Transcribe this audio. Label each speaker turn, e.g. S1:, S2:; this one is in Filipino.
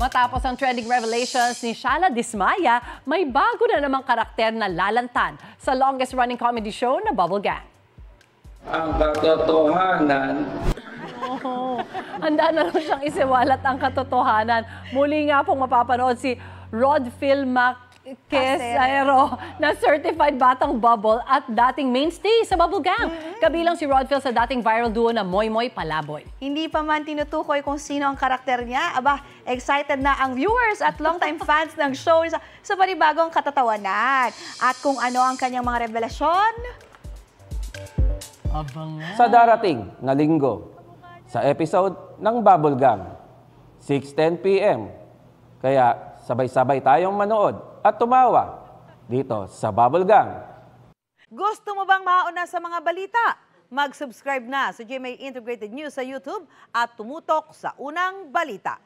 S1: Matapos ang trending revelations ni Shala Dismaya, may bago na namang karakter na lalantan sa longest-running comedy show na Bubble Gang.
S2: Ang katotohanan.
S1: Handa na lang siyang isiwalat ang katotohanan. Muli nga pong mapapanood si Rodfill Macquesero na certified batang bubble at dating mainstay sa Bubble Gang. Kabilang si Rodfill sa dating viral duo na Moy Moy Palaboy.
S3: Hindi pa man tinutukoy kung sino ang karakter niya. Aba, excited na ang viewers at longtime fans ng show sa panibagong katatawanan. At kung ano ang kanyang mga revelasyon?
S1: Abangan.
S4: Sa darating na linggo, sa episode ng Bubble Gang, 6:10 p.m. Kaya sabay-sabay tayong manood at tumawa dito sa Bubble Gang.
S5: Gusto mo bang mauna sa mga balita? Mag-subscribe na sa GMA Integrated News sa YouTube at tumutok sa unang balita.